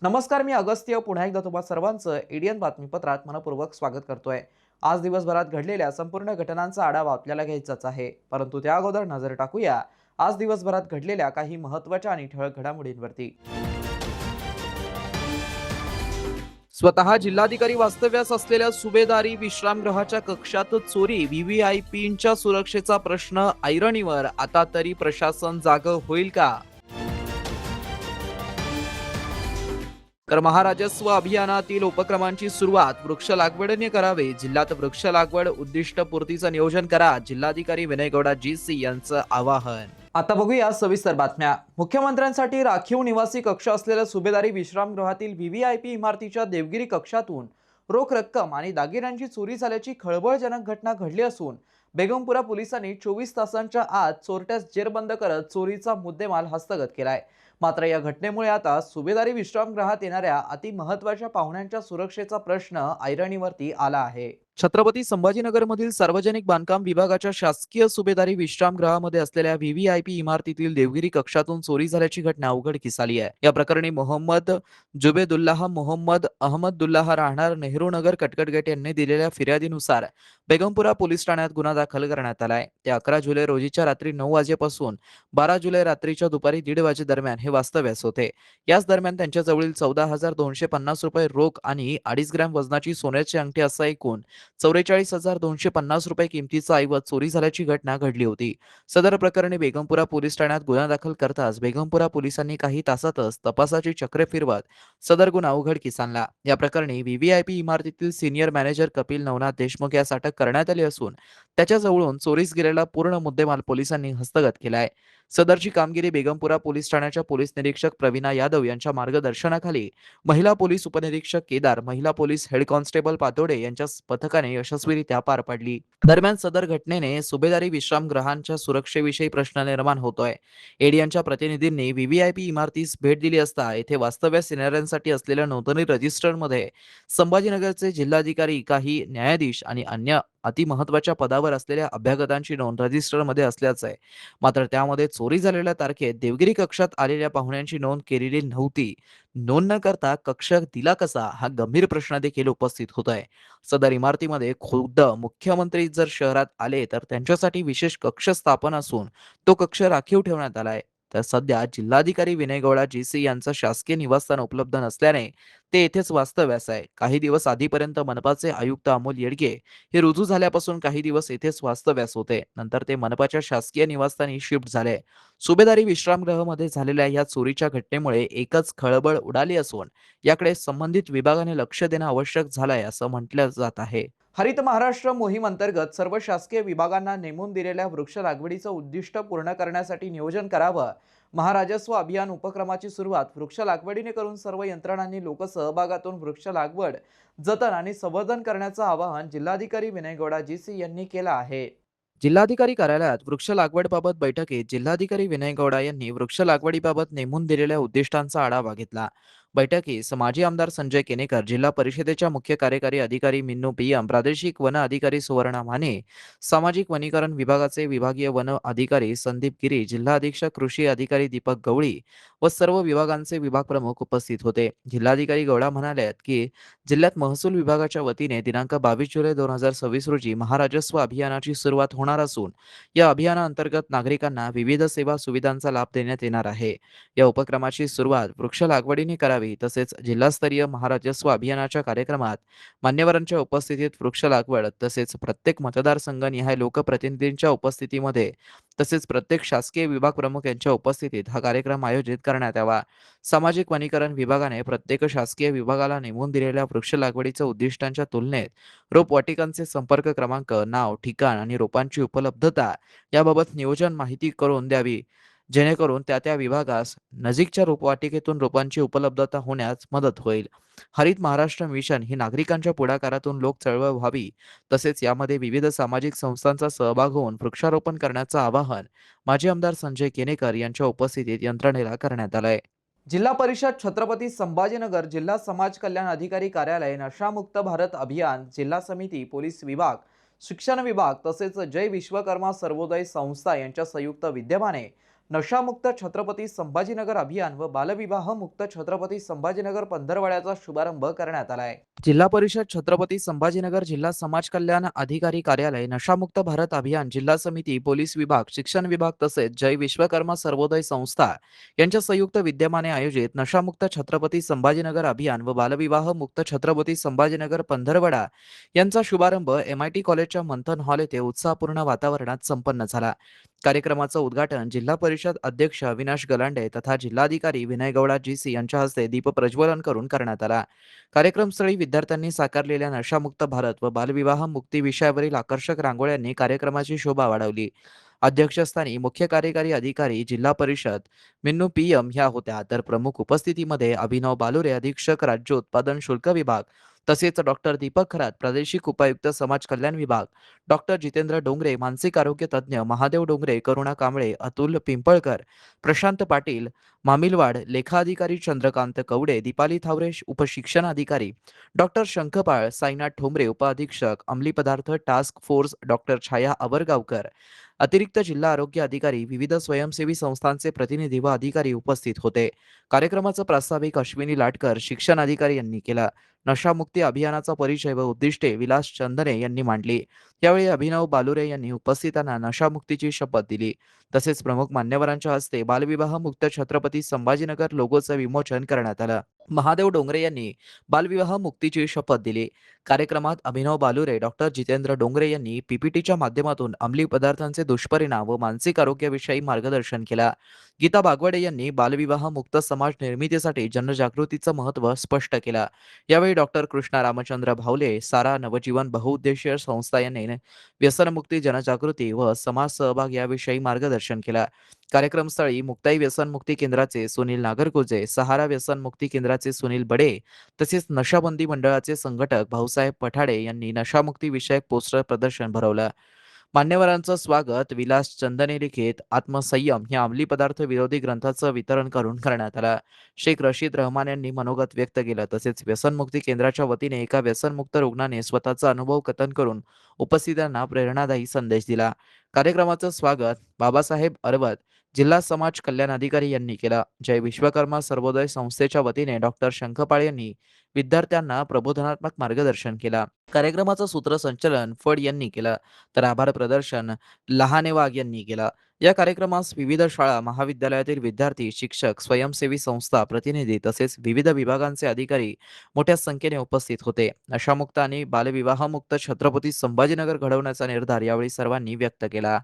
नमस्कार, मी अगस्त्य पुन्हा एकदा तुम्हा सर्वांचं एडियन बातमीपत्रात मनपूर्वक स्वागत करतोय। आज दिवसभरात घडलेल्या संपूर्ण घटनांचा आढावा आपल्याला घ्यायचाच आहे, परंतु त्या अगोदर नजर टाकूया आज दिवसभरात घडलेल्या काही महत्त्वाच्या आणि ठळक घडामोडींवरती। स्वतः जिल्हाधिकारी वास्तव्यास असलेल्या सुभेदारी विश्रामगृहाच्या कक्षात चोरी, व्हीव्हीआयपींच्या सुरक्षेचा प्रश्न ऐरणीवर। आता तरी प्रशासन जागं होईल का? तर महाराजस्व अभियानातील उपक्रमांची सुरुवात वृक्ष लागवडीने करावे। जिल्ह्यात वृक्ष लागवड उद्दिष्ट पूर्तीचं नियोजन करा, जिल्हाधिकारी विनय गौडा जीसी यांचं आवाहन। आता बघूया सविस्तर बातम्या। मुख्यमंत्र्यांसाठी राखीव निवासी कक्ष असलेल्या सुभेदारी विश्रामगृहातील व्हीव्हीआयपी इमारतीच्या देवगिरी कक्षातून रोख रक्कम आणि दागिन्यांची चोरी झाल्याची खळबळजनक घटना घडली असून बेगमपुरा पोलिसांनी 24 तासांच्या आत चोरट्यास जेरबंद करत चोरीचा मुद्देमाल हस्तगत केलाय। मात्र या घटनेमुळे आता सुभेदारी विश्रामगृहात येणाऱ्या अति महत्त्वाच्या पाहुण्यांच्या सुरक्षेचा प्रश्न ऐरणीवरती आला आहे। छत्रपती संभाजीनगरमधील सार्वजनिक बांधकाम विभागाच्या शासकीय सुभेदारी विश्रामगृहामध्ये असलेल्या व्हीव्हीआयपी इमारतीतील देवगिरी कक्षातून चोरी झाल्याची घटना उघडकीस आली आहे। या प्रकरणी मोहम्मद जुबेदुल्लाह मोहम्मद अहमदुल्लाह राहणार नेहरूनगर कटकटगेट यांनी दिलेल्या फिर्यादीनुसार बेगमपुरा पोलीस ठाण्यात गुन्हा दाखल करण्यात आलाय। ते 11 जुलै रोजीच्या रात्री 9 वाजेपासून 12 जुलै रात्रीच्या दुपारी 1:30 वाजे दरम्यान हे वास्तव्यास होते। याच दरम्यान त्यांच्याजवळील 14,250 रुपये रोख आणि 2.5 ग्रॅम वजनाची सोन्याची अंगठी असा एकूण 44,250 रुपये किमतीचा ऐवज चोरी झाल्याची घटना घडली होती। सदर प्रकरणी बेगमपुरा पोलीस ठाण्यात गुन्हा दाखल करताच बेगमपुरा पोलिसांनी काही तासातच तपासाची चक्रे फिरवत सदर गुन्हा उघडकीस आणला। या प्रकरणी व्हीव्हीआयपी इमारतीतील सिनियर मॅनेजर कपिल नवनाथ देशमुख यास अटक करण्यात आली असून त्याच्याजवळून चोरीस गेलेला पूर्ण मुद्देमाल पोलिसांनी हस्तगत केलाय। सदरची कामगिरी बेगमपुरा पोलीस ठाण्याच्या पोलीस निरीक्षक प्रवीणा यादव यांच्या मार्गदर्शनाखाली महिला पोलीस उपनिरीक्षक केदार, महिला पोलीस हेड कॉन्स्टेबल पातोडे यांच्या पथकाने यशस्वीरित्या पार पाडली। दरम्यान सदर घटनेने सुभेदारी विश्रामगृहांच्या सुरक्षेविषयी प्रश्न निर्माण होतोय। एडियनच्या प्रतिनिधींनी व्हीव्हीआयपी इमारतीस भेट दिली असता येथे वास्तव्यास येणाऱ्यांसाठी असलेल्या नोंदणी रजिस्टरमध्ये संभाजीनगरचे जिल्हाधिकारी, काही न्यायाधीश आणि अन्य अतिमहत्वाच्या पदावर असलेल्या अभ्यागतांची नोंद रजिस्टरमध्ये असल्याचं आहे। मात्र त्यामध्ये चोरी झालेल्या तारखेत देवगिरी कक्षात आलेल्या पाहुण्यांची नोंद केलेली नव्हती। नोंद न करता कक्ष दिला कसा, हा गंभीर प्रश्न देखील उपस्थित होत आहे। सदर इमारतीमध्ये खुद्द मुख्यमंत्री जर शहरात आले तर त्यांच्यासाठी विशेष कक्ष स्थापन असून तो कक्ष राखीव ठेवण्यात आलाय। तर सध्या जिल्हाधिकारी विनय गौडा जीसी यांचं शासकीय निवासस्थान उपलब्ध नसल्याने ते येथेच वास्तव्यास आहे। काही दिवस आधीपर्यंत मनपाचे आयुक्त अमोल येडगे हे रुजू झाल्यापासून काही दिवस येथेच वास्तव्यास होते, नंतर ते मनपाच्या शासकीय निवासस्थानी शिफ्ट झाले। सुभेदारी विश्रामगृहामध्ये झालेल्या या चोरीच्या घटनेमुळे एकच खळबळ उडाली असून याकडे संबंधित विभागाने लक्ष देणं आवश्यक झालंय असं म्हटलं जात आहे। हरित महाराष्ट्र मोहीम अंतर्गत सर्व शासकीय विभागांना नेमून दिलेल्या वृक्ष लागवडीचं उद्दिष्ट पूर्ण करण्यासाठी नियोजन करावं। महाराजस्व अभियान उपक्रमाची सुरुवात वृक्ष लागवडीने करून सर्व यंत्रणांनी लोकसहभागातून वृक्ष लागवड, जतन आणि संवर्धन करण्याचं आवाहन जिल्हाधिकारी विनय गौडा जीसी यांनी केलं आहे। जिल्हाधिकारी कार्यालयात वृक्ष लागवडबाबत बैठकीत जिल्हाधिकारी विनय गौडा यांनी वृक्ष लागवडीबाबत नेमून दिलेल्या उद्दिष्टांचा आढावा घेतला। बैठकीस माजी आमदार संजय केनेकर, जिल्हा परिषदेच्या मुख्य कार्यकारी अधिकारी मिन्नू पीएम, प्रादेशिक वन अधिकारी सुवर्णा माने, सामाजिक वनीकरण विभागाचे विभागीय वन अधिकारी संदीप गिरी, जिल्हा अधीक्षक कृषी अधिकारी दीपक गवळी व सर्व विभागांचे विभाग प्रमुख उपस्थित होते। जिल्हाधिकारी गौडा म्हणाले की जिल्ह्यात महसूल विभागाच्या वतीने दिनांक 22 जुलै 2026 रोजी महाराजस्व अभियानाची सुरुवात होणार असून या अभियानाअंतर्गत नागरिकांना विविध सेवा सुविधांचा लाभ देण्यात येणार आहे। या उपक्रमाची सुरुवात वृक्ष लागवडीने करावी, तसेच जिल्हास्तरीय महाराजस्व अभियानाच्या कार्यक्रमात मान्यवरांच्या उपस्थितीत वृक्ष लागवड, तसेच प्रत्येक मतदारसंघनिहाय लोकप्रतिनिधींच्या उपस्थितीमध्ये तसेच प्रत्येक शासकीय विभाग प्रमुख यांच्या उपस्थितीत हा कार्यक्रम आयोजित करण्यात यावा। सामाजिक वनीकरण विभागाने प्रत्येक शासकीय विभागाला नेमून दिलेल्या वृक्ष लागवडीच्या उद्दिष्टांच्या तुलनेत रोपवाटिकांचे संपर्क क्रमांक, नाव, ठिकाण आणि रोपांची उपलब्धता याबाबत नियोजन माहिती करून द्यावी। जेणेकरून त्या विभागास नजीकच्या रोपवाटिकेतून रोपांची उपलब्धता होण्यास मदत होईल. हरित महाराष्ट्र मिशन ही नागरिकांच्या पुढाकारातून लोक चळवळ व्हावी, तसेच यामध्ये विविध सामाजिक संस्थांचा सहभाग होऊन वृक्षारोपण करण्याचं आवाहन माजी आमदार संजय केनेकर यांच्या उपस्थितीत यंत्रणेला करण्यात आलंय. जिल्हा परिषद छत्रपती संभाजीनगर जिल्हा समाज कल्याण अधिकारी कार्यालय, नशामुक्त भारत अभियान, जिल्हा समिती, पोलीस विभाग, शिक्षण विभाग तसेच जय विश्वकर्मा सर्वोदय संस्था यांच्या संयुक्त विद्यमाने नशामुक्त छत्रपती संभाजीनगर अभियान व बालविवाह मुक्त छत्रपती संभाजीनगर पंधरवड्याचा शुभारंभ करण्यात आला आहे. जिल्हा परिषद छत्रपती संभाजीनगर जिल्हा समाज कल्याण अधिकारी कार्यालय, नशामुक्त भारत अभियान, जिल्हा समिती, पोलीस विभाग, शिक्षण विभाग तसेच जय विश्वकर्मा सर्वोदय संस्था यांच्या संयुक्त विद्यमाने आयोजित नशामुक्त छत्रपती संभाजीनगर अभियान व बालविवाह मुक्त छत्रपती संभाजीनगर पंधरवडा यांचा शुभारंभ MIT कॉलेजच्या मंथन हॉल येथे उत्साहपूर्ण वातावरणात संपन्न झाला. कार्यक्रमाचं उद्घाटन जिल्हा परिषद अध्यक्ष अविनाश गलांडे तथा जिल्हाधिकारी विनय गौडा GC यांच्या हस्ते दीप प्रज्वलन करून करण्यात आला. कार्यक्रमस्थळी विद्यार्थ्यांनी साकारलेल्या नशामुक्त भारत व बालविवाह मुक्ती विषयावरील आकर्षक रांगोळ्यांनी कार्यक्रमाची शोभा वाढवली. अध्यक्षस्थानी मुख्य कार्यकारी अधिकारी जिल्हा परिषद मिन्नू PM ह्या होत्या, तर प्रमुख उपस्थितीमध्ये अभिनव बालुरे अधीक्षक राज्य उत्पादन शुल्क विभाग तसेच डॉक्टर दीपक खरात प्रादेशिक उपायुक्त समाज कल्याण विभाग, डॉक्टर जितेंद्र डोंगरे मानसिक आरोग्य तज्ज्ञ, महादेव डोंगरे, करुणा कांबळे, अतुल पिंपळकर, प्रशांत पाटील, मामिलवाड, लेखाधिकारी चंद्रकांत कवडे, दीपाली थावरे उपशिक्षण अधिकारी, डॉक्टर शंखपाळ, साईनाथ ठोंबरे उपअधीक्षक अंमली पदार्थ टास्क फोर्स, डॉक्टर छाया आवरगावकर, अतिरिक्त जिल्हा आरोग्य अधिकारी, विविध स्वयंसेवी संस्थांचे प्रतिनिधी व अधिकारी उपस्थित होते. कार्यक्रमाचा प्रास्ताविक अश्विनी लाटकर शिक्षण अधिकारी यांनी केला. नशामुक्ती अभियानाचा परिचय व उद्दिष्टे विलास चंदने यांनी मांडली. यावेळी अभिनव बालुरे यांनी उपस्थितांना नशामुक्तीची शपथ दिली. तसेच प्रमुख मान्यवरांच्या हस्ते बालविवाह मुक्त छत्रपती संभाजीनगर लोगोचं विमोचन करण्यात आलं. महादेव डोंगरे यांनी बालविवाह मुक्तीची शपथ दिली. कार्यक्रमात अभिनव बालुरे, डॉक्टर जितेंद्र डोंगरे यांनी PPTच्या माध्यमातून अंमली पदार्थांचे दुष्परिणाम व मानसिक आरोग्याविषयी मार्गदर्शन केला. गीता बागवडे यांनी बालविवाह मुक्त समाज निर्मितीसाठी जनजागृतीचं महत्त्व स्पष्ट केलं. यावेळी डॉक्टर कृष्णा रामचंद्र भावले, सारा नवजीवन बहुउद्देशीय संस्था यांनी व्यसनमुक्ती जनजागृती व समाज सहभाग याविषयी मार्गदर्शन केलं. कार्यक्रमस्थळी मुक्ताई व्यसनमुक्ती केंद्राचे सुनील नागरगोजे, सहारा व्यसनमुक्ती केंद्राचे सुनील बडे तसेच नशाबंदी मंडळाचे संघटक भाऊसाहेब पठाडे यांनी नशामुक्ती विषयक पोस्टर प्रदर्शन भरवलं. मान्यवरांचं स्वागत विलास चंदने लिखित आत्मसंयम या अंमली पदार्थ विरोधी ग्रंथाचं वितरण करून करण्यात आलं. शेख रशीद रहमान यांनी मनोगत व्यक्त केलं. तसेच व्यसनमुक्ती केंद्राच्या वतीने एका व्यसनमुक्त रुग्णाने स्वतःचा अनुभव कथन करून उपस्थितांना प्रेरणादायी संदेश दिला. कार्यक्रमाचं स्वागत बाबासाहेब अरवत जिल्हा समाज कल्याण अधिकारी यांनी केलं. जय विश्वकर्मा सर्वोदय संस्थेच्या वतीने डॉक्टर शंखपाळ यांनी विद्यार्थ्यांना प्रबोधनात्मक मार्गदर्शन केला. कार्यक्रमाचं सूत्रसंचालन फड यांनी केलं, तर आभार प्रदर्शन लहाने वाघ यांनी केलं. या कार्यक्रमास विविध शाळा महाविद्यालयातील विद्यार्थी, शिक्षक, स्वयंसेवी संस्था प्रतिनिधी तसेच विविध विभागांचे अधिकारी मोठ्या संख्येने उपस्थित होते. नशामुक्त आणि बालविवाहमुक्त छत्रपती संभाजीनगर घडवण्याचा निर्धार यावेळी सर्वांनी व्यक्त केला.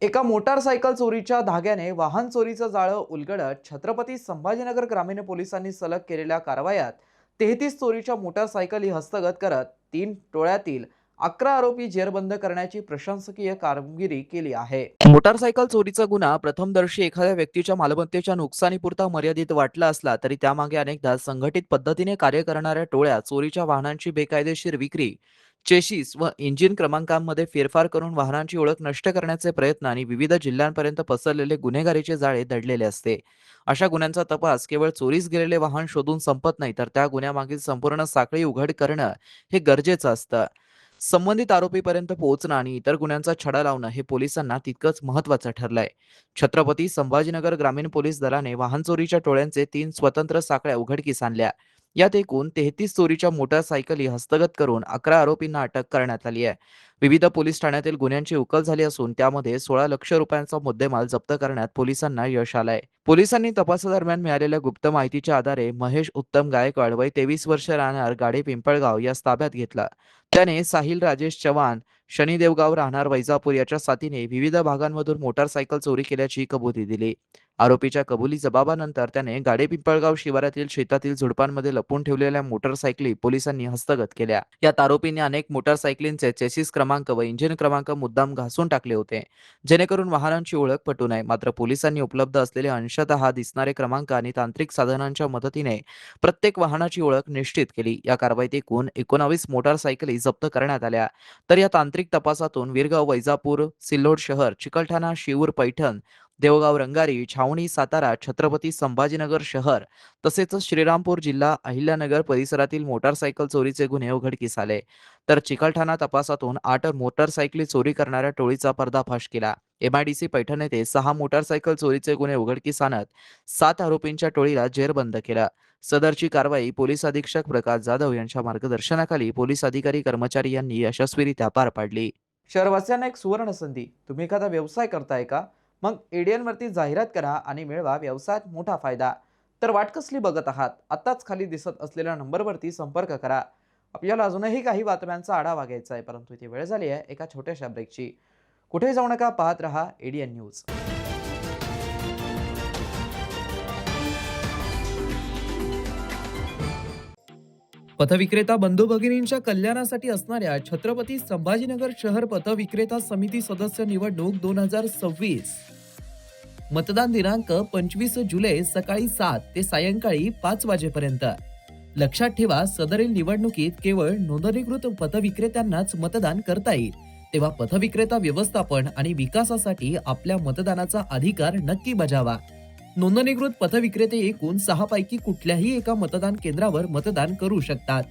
एका मोटारसायकल चोरीच्या धाग्याने वाहन चोरीचं जाळं उलगडत छत्रपती संभाजीनगर ग्रामीण पोलिसांनी सलग केलेल्या कारवायात 33 चोरीच्या मोटारसायकली हस्तगत करत 3 टोळ्यातील 11 आरोपी जेरबंद करण्याची प्रशंसनीय कामगिरी केली आहे. मोटारसायकल चोरीचा गुन्हा प्रथमदर्शी एखाद्या व्यक्तीच्या मालमत्तेच्या नुकसानीपुरता मर्यादित वाटला असला तरी त्यामागे अनेकदा संघटित पद्धतीने कार्य करणाऱ्या टोळ्या चोरीच्या वाहनांची बेकायदेशीर विक्री, चेसिस व इंजिन क्रमांकांमध्ये फेरफार करून वाहनांची ओळख नष्ट करण्याचे प्रयत्न आणि विविध जिल्ह्यांपर्यंत पसरलेले गुन्हेगारीचे जाळे दडलेले असते. अशा गुन्ह्यांचा तपास केवळ चोरीस गेलेले वाहन शोधून संपत नाही, तर त्या गुन्ह्यामागील संपूर्ण साखळी उघड करणं हे गरजेचं असतं. संबंधित आरोपीपर्यंत पोहोचणं आणि इतर गुन्ह्यांचा छडा लावणं हे पोलिसांना तितकंच महत्त्वाचं ठरलंय. छत्रपती संभाजीनगर ग्रामीण पोलीस दलाने वाहन चोरीच्या टोळ्यांचे 3 स्वतंत्र साखळ्या उघडकीस आणल्या. यात एकूण 33 चोरीच्या मोटारसायकली हस्तगत करून 11 आरोपींना अटक करण्यात आली आहे. विविध पोलीस ठाण्यातील गुन्ह्यांची उकल झाली असून त्यामध्ये 16 लक्ष रुपयांचा मुद्देमाल जप्त करण्यात पोलिसांना यश आलंय. पोलिसांनी तपासादरम्यान मिळालेल्या गुप्त माहितीच्या आधारे महेश उत्तम गायकवाड वय 23 वर्ष राहणार गाडे पिंपळगाव यास ताब्यात घेतला. त्याने साहिल राजेश चव्हाण शनिदेवगाव राहणार वैजापूर याच्या साथीने विविध भागांमधून मोटारसायकल चोरी केल्याची कबुली दिली. आरोपीच्या कबुली जबाबानंतर त्याने गाडेपिंपळगाव शिवारातील शेतातील झुडपांमध्ये लपून ठेवलेल्या मोटरसायकली पोलिसांनी हस्तगत केल्या. यात आरोपींनी अनेक मोटरसायकलींचे चेसिस क्रमांक व इंजिन क्रमांक मुद्दाम घासून टाकले होते, जेणेकरून वाहनांची ओळख पटू नये. मात्र पोलिसांनी उपलब्ध असलेले अंशतः दिसणारे क्रमांक आणि तांत्रिक साधनांच्या मदतीने प्रत्येक वाहनाची ओळख निश्चित केली. या कारवाईत एकूण 19 मोटारसायकली जप्त करण्यात आल्या. तर या तांत्रिक तपासातून विरगाव, वैजापूर, सिल्लोड शहर, चिकलठाणा, शिऊर, पैठण, देवगाव, रंगारी, छावणी, सातारा, छत्रपती संभाजीनगर शहर तसेच श्रीरामपूर जिल्हा, अहिल्यानगर परिसरातील मोटारसायकल चोरीचे गुन्हे उघडकीस आले. तर चिकलठाणा तपासातून 8 मोटारसायकली चोरी करणाऱ्या टोळीचा पर्दाफाश केला. MIDC पैठण येथे 6 मोटारसायकल चोरीचे गुन्हे उघडकीस आणत 7 आरोपींच्या टोळीला जेरबंद केलं. सदरची कारवाई पोलीस अधीक्षक प्रकाश जाधव यांच्या मार्गदर्शनाखाली पोलीस अधिकारी कर्मचारी यांनी यशस्वीरित्या पार पाडली. शहरवासियांना एक सुवर्ण संधी. तुम्ही एखादा व्यवसाय करताय का? मग ADN वरती जाहिरात करा आणि मिळवा व्यवसायात मोठा फायदा. तर वाट कसली बघत आहात? आत्ताच खाली दिसत असलेल्या नंबरवरती संपर्क करा. आपल्याला अजूनही काही बातम्यांचा आढावा घ्यायचा आहे, परंतु इथे वेळ झाली आहे एका छोट्याशा ब्रेकची. कुठे जाऊ नका, पाहत रहा ADN न्यूज. पथविक्रेता बंधू भगिनींच्या कल्याणासाठी असणाऱ्या छत्रपती संभाजीनगर शहर पथविक्रेता समिती सदस्य निवडणूक 2026. मतदान दिनांक 25 जुलै सकाळी 7 ते सायंकाळी 5 वाजेपर्यंत. लक्षात ठेवा, सदरील निवडणुकीत केवळ नोंदणीकृत पथविक्रेत्यांनाच मतदान करता येईल. तेव्हा पथविक्रेता व्यवस्थापन आणि विकासासाठी आपल्या मतदानाचा अधिकार नक्की बजावा. नोंदणीकृत पथविक्रेते एकूण 6 पैकी कुठल्याही एका मतदान केंद्रावर मतदान करू शकतात.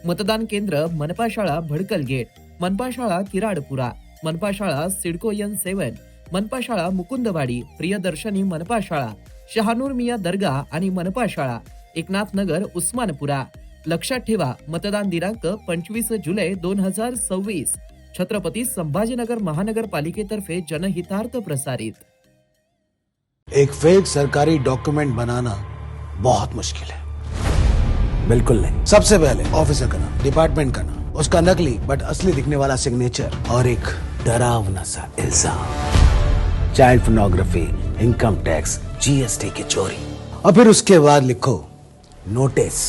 मतदान केंद्र: मनपा शाळा भडकल गेट, मनपा शाळा किराडपुरा, मनपा शाळा सिडको N7, मनपा शाळा मुकुंदवाडी, प्रियदर्शनी मनपा शाळा, शहानूर मिया दर्गा आणि मनपा शाळा एकनाथ नगर उस्मानपुरा. लक्षात ठेवा, मतदान दिनांक 25 जुलै 2026. छत्रपती संभाजीनगर महानगरपालिकेतर्फे जनहितार्थ प्रसारित. एक फेक सरकारी डॉक्यूमेंट बनाना बहुत मुश्किल है। बिल्कुल नहीं। सबसे पहले ऑफिसर का नाम, डिपार्टमेंट का नाम, उसका नकली बट असली दिखने वाला सिग्नेचर और एक डरावना सा इल्जाम, child pornography, income tax, GST की चोरी, और फिर उसके बाद लिखो नोटिस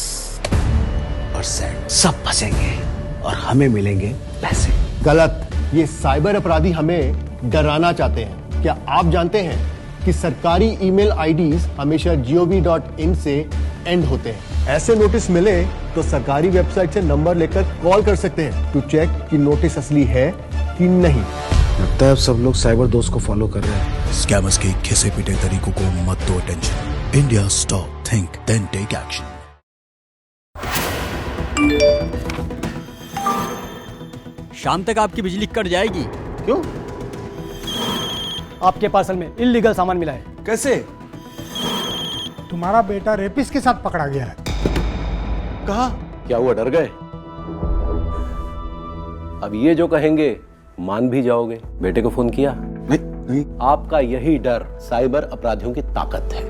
और सेंड। सब फंसेंगे और हमें मिलेंगे पैसे। गलत। ये साइबर अपराधी हमें डराना चाहते हैं। क्या आप जानते हैं कि सरकारी ईमेल आईडीज हमेशा gov.in से एंड होते हैं। ऐसे नोटिस मिले तो सरकारी वेबसाइट से नंबर लेकर कॉल कर सकते हैं टू चेक कि नोटिस असली है कि नहीं। लगता है अब सब लोग साइबर दोस्त को फॉलो कर रहे हैं। स्कैमर्स के घिसे पिटे तरीकों को मत दो attention. India stop, think then take action. शाम तक आपकी बिजली कट जाएगी। क्यों? आपके पार्सल में इल्लीगल सामान मिला है। कैसे? तुम्हारा बेटा रेपिस्ट के साथ पकड़ा गया है। कहा? क्या हुआ, डर गए? अब ये जो कहेंगे मान भी जाओगे। बेटे को फोन किया? नहीं। आपका यही डर साइबर अपराधियों की ताकत है।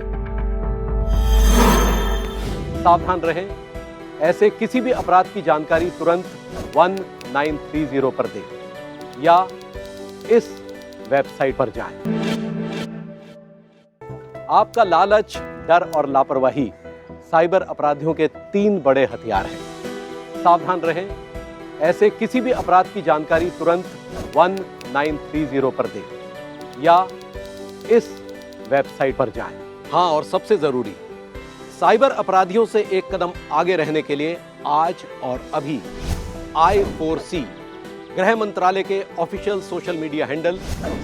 सावधान रहें, ऐसे किसी भी अपराध की जानकारी तुरंत 1930 पर दें या इस वेबसाइट पर जाएं। आपका लालच, डर और लापरवाही साइबर अपराधियों के 3 बड़े हथियार हैं। सावधान रहें, ऐसे किसी भी अपराध की जानकारी तुरंत 1930 पर दें या इस वेबसाइट पर जाएं। हाँ, और सबसे जरूरी, साइबर अपराधियों से एक कदम आगे रहने के लिए आज और अभी I4C गृह मंत्रालय के official social media handle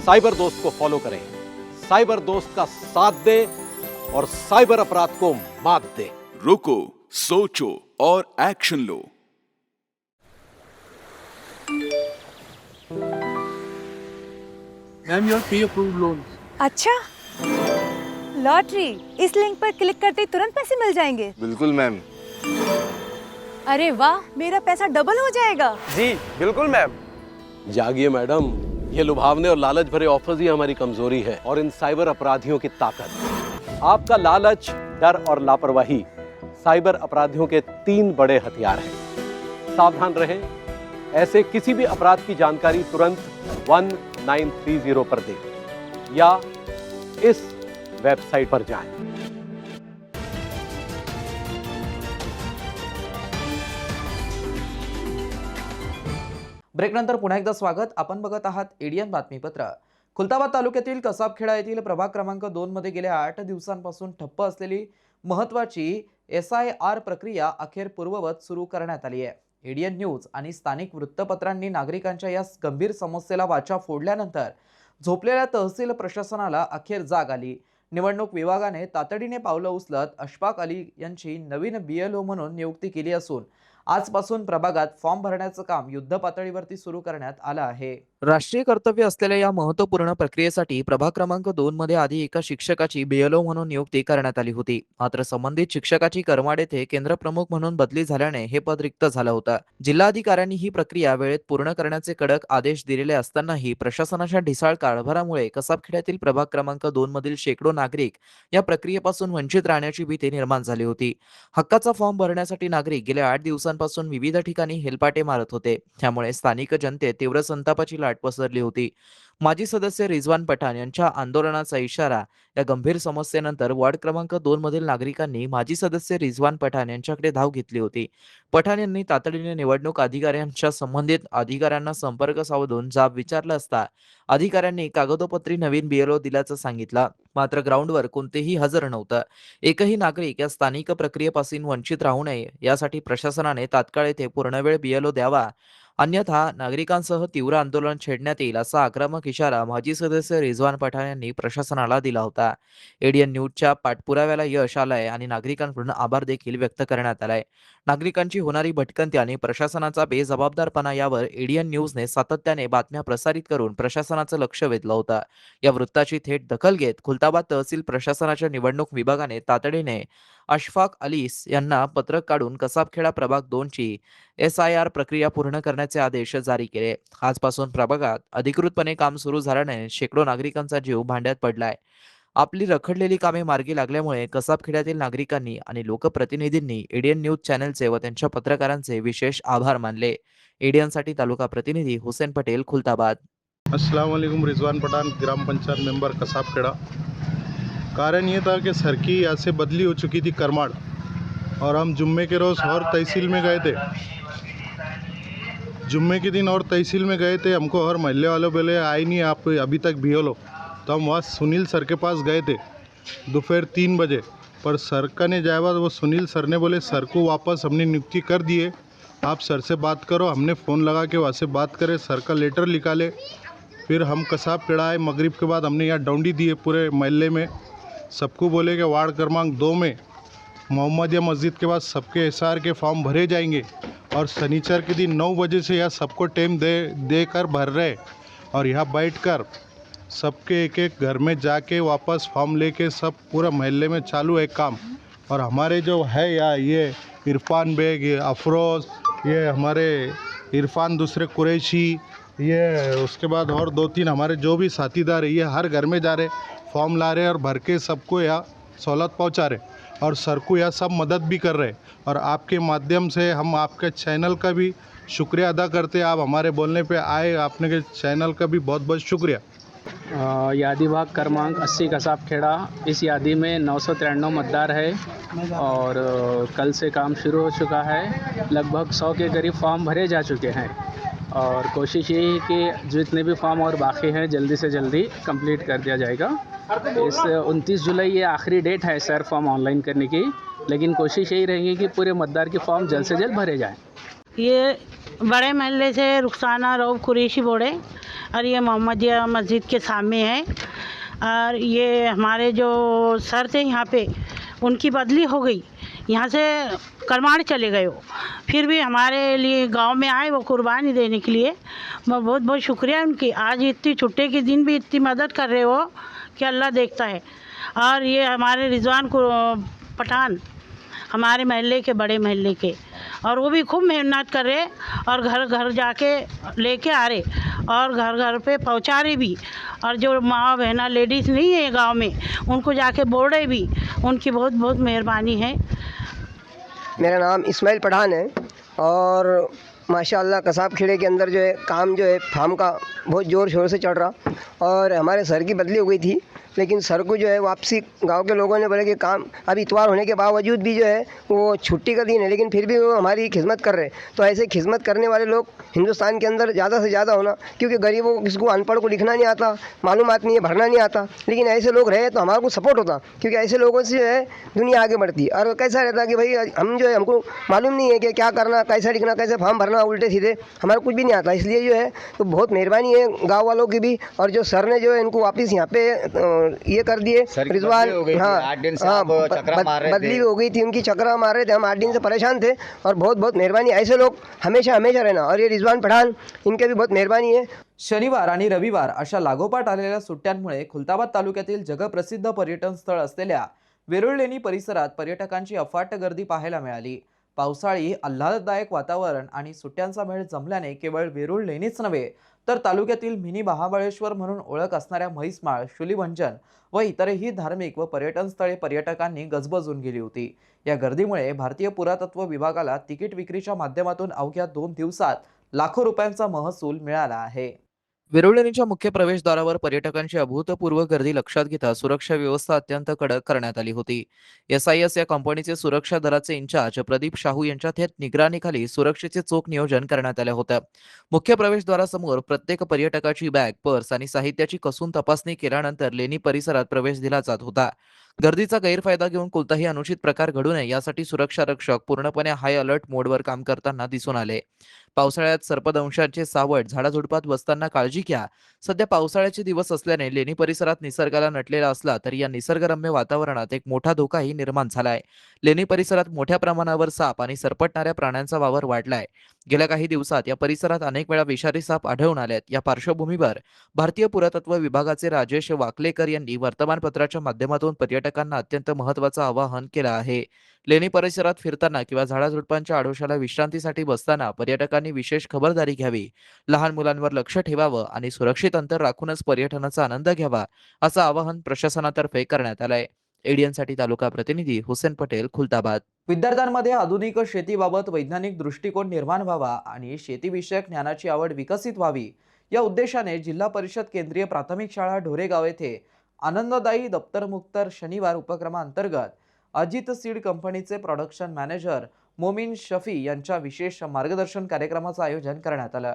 cyber दोस्त को फॉलो करें। साइबर दोस्त का साथ दें और साइबर अपराध को मात दें। रुको, सोचो और action low. Ma'am, your pre approved loan. अच्छा, लॉटरी। इस लिंक पर क्लिक करते ही तुरंत पैसे मिल जाएंगे। बिल्कुल मैम। अरे वाह, मेरा पैसा डबल हो जाएगा। जी बिल्कुल मैम। जागिए मैडम, ये लुभावने और लालच भरे ऑफर्स ही हमारी कमजोरी है और इन साइबर अपराधियों की ताकत। आपका लालच, डर और लापरवाही साइबर अपराधियों के 3 बड़े हथियार हैं। सावधान रहें, ऐसे किसी भी अपराध की जानकारी तुरंत 1930 पर दें या इस वेबसाइट पर जाएं। ब्रेकनंतर पुन्हा एकदा स्वागत. आपण बघत आहात एडीएन बातमीपत्र. खुलताबाद तालुक्यातील कसाबखेडा येथील प्रभाग क्रमांक 2 मध्ये गेल्या 8 दिवसांपासून ठप्प असलेली महत्त्वाची SIR प्रक्रिया अखेर पूर्ववत सुरू करण्यात आली आहे. एडीएन न्यूज आणि स्थानिक वृत्तपत्रांनी नागरिकांच्या या गंभीर समस्येला वाचा फोडल्यानंतर झोपलेल्या तहसील प्रशासनाला अखेर जाग आली. निवडणूक विभागाने तातडीने पावलं उचलत अशफाक अली यांची नवीन BLO म्हणून नियुक्ती केली असून आजपासून प्रभागात फॉर्म भरण्याचं काम युद्ध पातळीवरती सुरू करण्यात आलं आहे. राष्ट्रीय कर्तव्य असलेल्या या महत्त्वपूर्ण प्रक्रियेसाठी प्रभाग क्रमांक 2 मध्ये आधी एका शिक्षकाची BLO म्हणून नियुक्ती करण्यात आली होती. मात्र संबंधित शिक्षकाची करमाड येथे केंद्र प्रमुख म्हणून बदली झाल्याने हे पद रिक्त झालं होतं. जिल्हाधिकाऱ्यांनी ही प्रक्रिया वेळेत पूर्ण करण्याचे कडक आदेश दिलेले असतानाही प्रशासनाच्या ढिसाळ कारभारामुळे कसाबखेड्यातील प्रभाग क्रमांक 2 मधील शेकडो नागरिक या प्रक्रियेपासून वंचित राहण्याची भीती निर्माण झाली होती. हक्काचा फॉर्म भरण्यासाठी नागरिक गेल्या 8 दिवसांपासून विविध ठिकाणी हेलपाटे मारत होते. त्यामुळे स्थानिक जनतेत तीव्र संतापाची लाट पसरली होती. माजी सदस्य रिजवान पठाण यांच्या आंदोलनाचा इशारा. या गंभीर समस्येनंतर वॉर्ड क्रमांक 2 मधील नागरिकांनी माजी सदस्य रिजवान पठाण यांच्याकडे धाव घेतली होती. पठाण यांनी तातडीने निवडणूक अधिकाऱ्यांच्या संबंधित अधिकाऱ्यांना संपर्क साधून जाब विचारला असता अधिकाऱ्यांनी कागदोपत्री नवीन BLO दिल्याचं सांगितलं. मात्र ग्राउंडवर कोणतेही हजर नव्हतं. एकही नागरिक या स्थानिक प्रक्रियेपासून वंचित राहू नये यासाठी प्रशासनाने तात्काळ येथे पूर्णवेळ BLO द्यावा, अन्यथा नागरिकांसह तीव्र आंदोलन छेडण्यात येईल असा आक्रमक इशारा माजी सदस्य रिजवान पठाण यांनी प्रशासनाला दिला होता. एडीएन न्यूजच्या पाठपुराव्याला यश आलंय आणि नागरिकांकडून आभार देखील व्यक्त करण्यात आलाय. नागरिकांची होणारी भटकंती आणि प्रशासनाचा बेजबाबदारपणा यावर एडीएन न्यूजने सातत्याने बातम्या प्रसारित करून प्रशासनाचं लक्ष वेधलं होतं. या वृत्ताची थेट दखल घेत खुलताबाद तहसील प्रशासनाच्या निवडणूक विभागाने तातडीने अशफाक अलीस यांना पत्रक काढून कसाबखेडा प्रभाग 2 ची SIR प्रक्रिया पूर्ण करण्याचे आदेश जारी केले. आजपासून प्रभागात अधिकृतपणे काम सुरू झाल्याने शेकडो नागरिकांचा जीव भांड्यात पडलाय. आपली रखडलेली कामे मार्गी लागल्यामुळे कसाबखेड्यातील नागरिकांनी आणि लोकप्रतिनिधींनी एडीएन न्यूज चॅनलचे व त्यांच्या पत्रकारांचे विशेष आभार मानले. एडीएनसाठी तालुका प्रतिनिधी हुसेन पटेल, खुलताबाद. अस्सलाम वालेकुम. रिजवान पठान, ग्राम पंचायत मेंबर कसाबखेड़ा। कारण ये था कि सर की यहाँ से बदली हो चुकी थी करमाड़ और हम जुम्मे के रोज़ और तहसील में गए थे। जुम्मे के दिन और तहसील में गए थे, हमको हर महल्ले वालों बोले आए नहीं आप अभी तक BLO। तो हम वहाँ सुनील सर के पास गए थे दोपहर 3 बजे, पर सर का ने जाए बाद वो सुनील सर ने बोले सर को वापस हमने नियुक्ति कर दिए, आप सर से बात करो। हमने फ़ोन लगा के वहाँ से बात करे, सर का लेटर निकाले। फिर हम कसाबखेड़ा आए, मगरिब के बाद हमने यहाँ डौंडी दिए पूरे महल्ले में, सबको बोले कि वार्ड क्रमांक 2 में मोहम्मदिया मस्जिद के पास सबके SIR के फॉर्म भरे जाएंगे और शनिचर के दिन 9 बजे से यहाँ सबको टाइम देकर भर रहे और यहाँ बैठकर सबके एक एक घर में जाके वापस फॉर्म लेके सब पूरा महल्ले में चालू है काम। और हमारे जो है यहाँ ये इरफान बेग, ये अफरोज़, ये हमारे इरफान दूसरे कुरैशी, ये उसके बाद और 2-3 हमारे जो भी साथीदार है ये हर घर में जा रहे फॉर्म ला रहे और भर के सबको यहाँ सहूलत पहुँचा रहे और सर को यहाँ सब मदद भी कर रहे। और आपके माध्यम से हम आपके चैनल का भी शुक्रिया अदा करते हैं, आप हमारे बोलने पे आए, आपने के चैनल का भी बहुत बहुत शुक्रिया। यादी भाग क्रमांक 80 कसाबखेड़ा, इस यादी में 993 मतदार है और कल से काम शुरू हो चुका है। लगभग 100 के करीब फॉर्म भरे जा चुके हैं और कोशिश यही है कि जितने भी फॉर्म और बाकी हैं जल्दी से जल्दी कंप्लीट कर दिया जाएगा। इस 29 जुलाई ये आखिरी डेट है सर फॉर्म ऑनलाइन करने की, लेकिन कोशिश यही रहेगी कि पूरे मतदार के फॉर्म जल्द से जल्द भरे जाएं। ये बड़े महल्ले से रुखसाना रऊफ कुरैशी बोर्ड है और ये मोहम्मदिया मस्जिद के सामने है और ये हमारे जो सर थे यहाँ पे उनकी बदली हो गई, यहाँ से करमाड़ चले गए हो, फिर भी हमारे लिए गांव में आए वो कुर्बानी देने के लिए। मैं बहुत बहुत शुक्रिया उनकी। आज इतनी छुट्टे के दिन भी इतनी मदद कर रहे हो कि अल्लाह देखता है। और ये हमारे रिजवान को पठान हमारे महल्ले के बड़े महल्ले के, और वो भी खूब मेहनत कर रहे और घर घर जाके लेके आ रहे और घर घर पे पहुंचा रहे भी। और जो माँ बहना लेडीज़ नहीं है गांव में उनको जाके बोल रहे भी, उनकी बहुत बहुत मेहरबानी है। मेरा नाम इस्माइल पठान है और माशाल्लाह कसाबखेड़े के अंदर जो है काम जो है फार्म का बहुत ज़ोर शोर से चल रहा और हमारे सर की बदली हो गई थी लेकिन सर को जो है वापसी गांव के लोगों ने बोले कि काम अब इतवार होने के बावजूद भी जो है वो छुट्टी का दिन है, लेकिन फिर भी वो हमारी खिदमत कर रहे हैं। तो ऐसे खिदमत करने वाले लोग हिंदुस्तान के अंदर ज़्यादा से ज़्यादा होना, क्योंकि गरीबों को किसी को अनपढ़ को लिखना नहीं आता, मालूमात नहीं है, भरना नहीं आता, लेकिन ऐसे लोग रहे तो हमारे को सपोर्ट होता, क्योंकि ऐसे लोगों से जो है दुनिया आगे बढ़ती। और कैसा रहता कि भाई हम जो है हमको मालूम नहीं है कि क्या करना, कैसा लिखना, कैसे फॉर्म भरना, उल्टे सीधे हमारा कुछ भी नहीं आता। इसलिए जो है तो बहुत मेहरबानी है गाँव वालों की भी, और जो सर ने जो है इनको वापस यहाँ पे ये कर दिए रिजवान। हाँ, बदली भी हो गई थी उनकी, चक्रा मार रहे थे, हम 8 दिन से परेशान थे, और बहुत बहुत मेहरबानी। ऐसे लोग हमेशा हमेशा रहना। और ये रिजवान पठान, इनके भी बहुत मेहरबानी है। शनिवार आणि रविवार अशा लागोपाठ आलेल्या सुट्ट्यांमुळे खुलताबाद तालुक्यातील जगप्रसिद्ध पर्यटन स्थळ असलेल्या वेरूळ लेणी परिसरात पर्यटकांची अफाट गर्दी पाहायला मिळाली। पावसाळी आल्हाददायक वातावरण आणि सुट्ट्यांचा मेळ जमल्याने केवळ वेरूळ लेणीच नव्हे तर तालुक्यातील मिनी महाबळेश्वर म्हणून ओळख असणाऱ्या म्हैसमाळ, शुलीभंजन व इतरही धार्मिक व पर्यटन स्थळे पर्यटकांनी गजबजून गेली होती। या गर्दीमुळे भारतीय पुरातत्व विभागाला तिकीट विक्रीच्या माध्यमातून अवघ्या 2 दिवसात लाखो रुपयांचा महसूल मिळाला आहे। वेरूळ लेणीच्या मुख्य प्रवेशद्वारावर पर्यटकांची अभूतपूर्व गर्दी लक्षात घेता सुरक्षा व्यवस्था अत्यंत कडक करण्यात आली होती। SIS या कंपनीचे सुरक्षा दलाचे इंचार्ज प्रदीप शाहू यांच्या थेट निगराणीखाली सुरक्षेचे चोख नियोजन करण्यात आले होते। मुख्य प्रवेशद्वारासमोर प्रत्येक पर्यटकाची बॅग, पर्स आणि साहित्याची कसून तपासणी केल्यानंतर लेणी परिसरात प्रवेश दिला जात होता। गर्दीचा गैरफायदा घेऊन कोणताही अनुचित प्रकार घडू नये यासाठी सुरक्षा रक्षक पूर्णपणे हाय अलर्ट मोडवर काम करताना दिसून आले। पावसाळ्यात सर्पदंशाचे सावट, झाडाझुडपात बसताना काळजी घ्या। सध्या पावसाळ्याचे दिवस असल्याने लेणी परिसरात निसर्गाला नटलेला असला तरी या निसर्गरम्य वातावरणात एक मोठा धोकाही निर्माण झालाय। लेणी परिसरात मोठ्या प्रमाणावर साप आणि सरपटणाऱ्या प्राण्यांचा वावर वाढलाय। गेल्या काही दिवसात या परिसरात अनेक वेळा विषारी साप आढळून आलेत। या पार्श्वभूमीवर भारतीय पुरातत्व विभागाचे राजेश वाकलेकर यांनी वर्तमानपत्राच्या माध्यमातून पर्यटकांना अत्यंत महत्त्वाचं आवाहन केलं आहे। लेणी परिसरात फिरताना किंवा झाडाझुडपांच्या आडोशाला विश्रांतीसाठी बसताना पर्यटकांनी विशेष खबरदारी घ्यावी। लहान मुलांवर लक्ष ठेवावं आणि सुरक्षित अंतर राखूनच पर्यटनाचा आनंद घ्यावा, असं आवाहन प्रशासनातर्फे करण्यात आलंय। एडीएनसाठी तालुका प्रतिनिधी हुसेन पटेल, खुलताबाद। विद्यार्थ्यांमध्ये आधुनिक शेतीबाबत वैज्ञानिक दृष्टिकोन निर्माण व्हावा आणि शेतीविषयक ज्ञानाची आवड विकसित व्हावी या उद्देशाने जिल्हा परिषद केंद्रीय प्राथमिक शाळा ढोरेगाव येथे आनंददायी दप्तरमुक्त शनिवार उपक्रमांतर्गत अजित सीड कंपनीचे प्रोडक्शन मॅनेजर मोमीन शफी यांच्या विशेष मार्गदर्शन कार्यक्रमाचं आयोजन करण्यात आलं।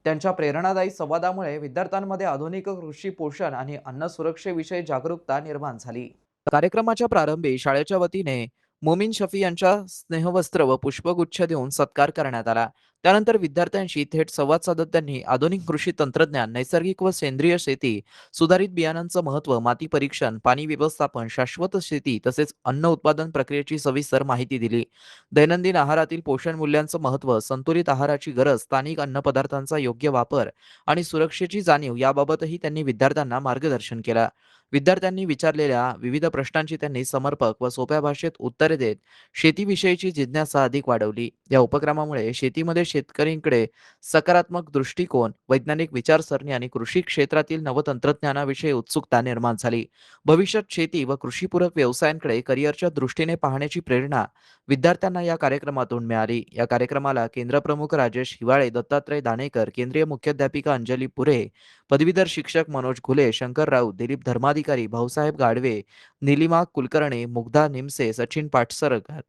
त्यांच्या प्रेरणादायी संवादामुळे विद्यार्थ्यांमध्ये आधुनिक कृषी पोषण आणि अन्न सुरक्षेविषयी जागरूकता निर्माण झाली। कार्यक्रमाच्या प्रारंभी शाळेच्या वतीने मोमीन शफी यांच्या स्नेहवस्त्र व पुष्पगुच्छ देऊन सत्कार करण्यात आला। त्यानंतर विद्यार्थ्यांशी थेट संवाद साधत त्यांनी आधुनिक कृषी तंत्रज्ञान, नैसर्गिक व सेंद्रिय शेती, सुधारित बियाणांचं महत्त्व, माती परीक्षण, पाणी व्यवस्थापन, शाश्वत शेती तसेच अन्न उत्पादन प्रक्रियेची सविस्तर माहिती दिली। दैनंदिन आहारातील पोषण मूल्यांचं महत्त्व, संतुलित आहाराची गरज, स्थानिक अन्नपदार्थांचा योग्य वापर आणि सुरक्षेची जाणीव याबाबतही त्यांनी विद्यार्थ्यांना मार्गदर्शन केलं। विद्यार्थ्यांनी विचारलेल्या विविध प्रश्नांची त्यांनी समर्पक व सोप्या भाषेत उत्तरे देत शेतीविषयीची जिज्ञासा अधिक वाढवली। या उपक्रमामुळे शेतीमध्ये शेतकऱ्यांकडे सकारात्मक दृष्टिकोन, वैज्ञानिक विचारसरणी आणि कृषी क्षेत्रातील नवतंत्रज्ञानाविषयी उत्सुकता निर्माण झाली। भविष्यात शेती व कृषीपूरक व्यवसायांकडे करिअरच्या दृष्टीने पाहण्याची प्रेरणा विद्यार्थ्यांना या कार्यक्रमातून मिळाली। या कार्यक्रमाला केंद्रप्रमुख राजेश हिवाळे, दत्तात्रय दाणेकर, केंद्रीय मुख्याध्यापिका अंजली पुरे, पदवीधर शिक्षक मनोज घुले, शंकर राऊत, दिलीप धर्माधिकारी, भाऊसाहेब गाडवे, निलिमा कुलकर्णी, मुग्धा निमसे, सचिन पाटसरकर,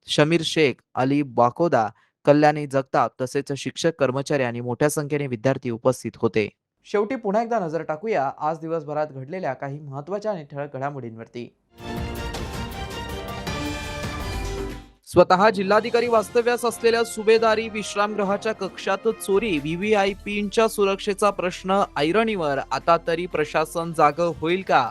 शमीर शेख, अली बाकोदा, कल्याणी जगताप तसेच शिक्षक, कर्मचारी आणि मोठ्या संख्येने विद्यार्थी उपस्थित होते। शेवटी पुन्हा एकदा नजर टाकूया आज दिवसभरात घडलेल्या काही महत्त्वाच्या आणि ठळक घडामोडींवरती। स्वतः जिल्हाधिकारी वास्तव्यास असलेल्या सुभेदारी विश्रामगृहाच्या कक्षात चोरी, VVIPंच्या सुरक्षेचा प्रश्न ऐरणीवर। आता तरी प्रशासन जागं होईल का?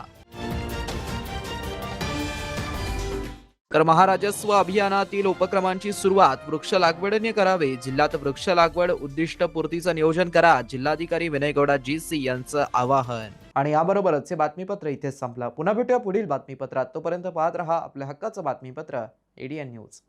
तर महाराजस्व अभियानातील उपक्रमांची सुरुवात वृक्ष लागवडीने करावे। जिल्ह्यात वृक्ष लागवड उद्दिष्टपूर्तीचं नियोजन करा, जिल्हाधिकारी विनयगौडा GC यांचं आवाहन। आणि याबरोबरच हे बातमीपत्र इथेच संपलं। पुन्हा भेटूया पुढील बातमीपत्रात। तोपर्यंत पाहत रहा आपल्या हक्काचं बातमीपत्र ADN न्यूज।